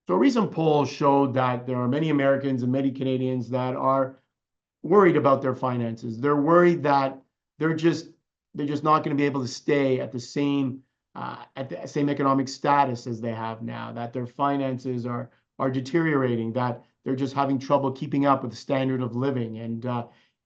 So a recent poll showed that there are many Americans and many Canadians that are worried about their finances. They're worried that they're just they're just not going to be able to stay at the same economic status as they have now. That their finances are deteriorating. That they're just having trouble keeping up with the standard of living, and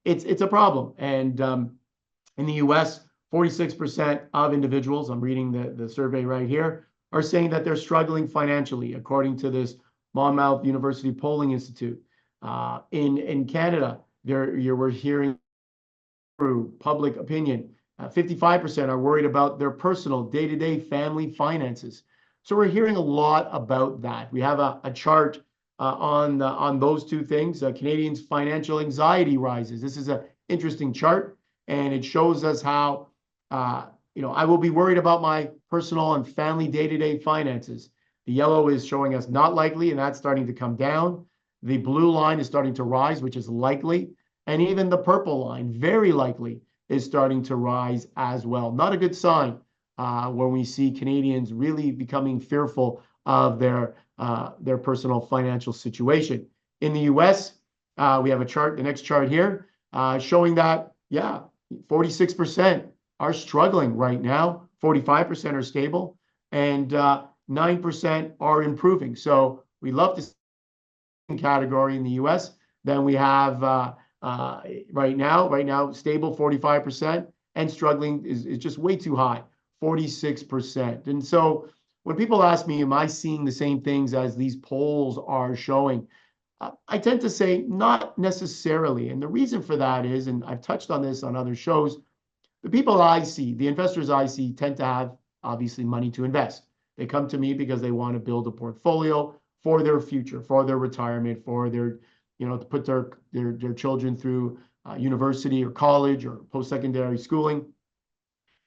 it's a problem. And in the U.S., 46% of individuals, I'm reading the survey right here, are saying that they're struggling financially, according to this Monmouth University Polling Institute. In Canada, we're hearing through public opinion, 55% are worried about their personal day-to-day family finances. So we're hearing a lot about that. We have a chart on those two things. Canadians' financial anxiety rises. This is an interesting chart, and it shows us how I will be worried about my personal and family day-to-day finances. The yellow is showing us not likely, and that's starting to come down. The blue line is starting to rise, which is likely. And even the purple line, very likely, is starting to rise as well. Not a good sign when we see Canadians really becoming fearful of their personal financial situation. In the US, we have a chart, the next chart here, showing that, 46% are struggling right now, 45% are stable, and 9% are improving. So we love to see category in the US. Then we have right now stable 45%, and struggling is just way too high, 46%. And so when people ask me, am I seeing the same things as these polls are showing? I tend to say not necessarily. And the reason for that is, and I've touched on this on other shows, the people I see, the investors I see, tend to have obviously money to invest. They come to me because they want to build a portfolio for their future, for their retirement, for their, to put their children through university or college or post-secondary schooling.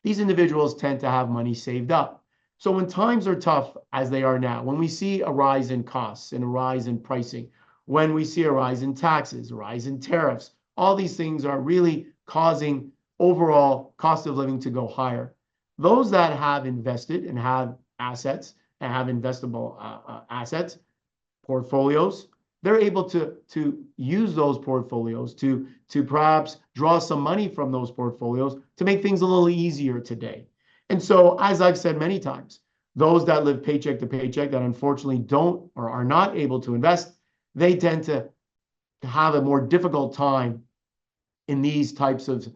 These individuals tend to have money saved up. So when times are tough, as they are now, when we see a rise in costs and a rise in pricing, when we see a rise in taxes, a rise in tariffs, all these things are really causing overall cost of living to go higher. Those that have invested and have assets and have investable assets, portfolios, they're able to use those portfolios to perhaps draw some money from those portfolios to make things a little easier today. And so, as I've said many times, those that live paycheck to paycheck that unfortunately don't or are not able to invest, they tend to have a more difficult time in these types of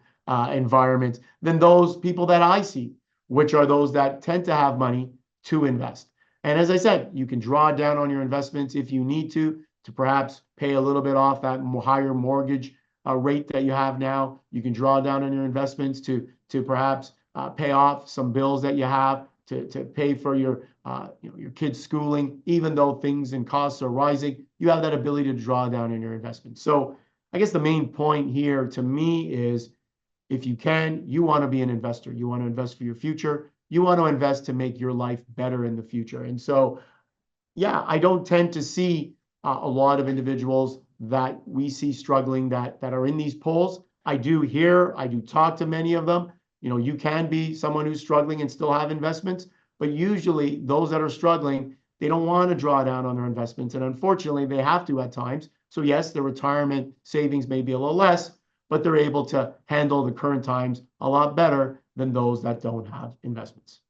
environments than those people that I see, which are those that tend to have money to invest. And as I said, you can draw down on your investments if you need to perhaps pay a little bit off that higher mortgage rate that you have now. You can draw down on your investments to perhaps pay off some bills that you have, to pay for your kids' schooling. Even though things and costs are rising, you have that ability to draw down on your investments. So I guess the main point here to me is, if you can, you want to be an investor. You want to invest for your future. You want to invest to make your life better in the future. And so, I don't tend to see a lot of individuals that we see struggling that are in these polls. I do talk to many of them. You can be someone who's struggling and still have investments, but usually those that are struggling, they don't want to draw down on their investments. And unfortunately, they have to at times. So yes, their retirement savings may be a little less, but they're able to handle the current times a lot better than those that don't have investments.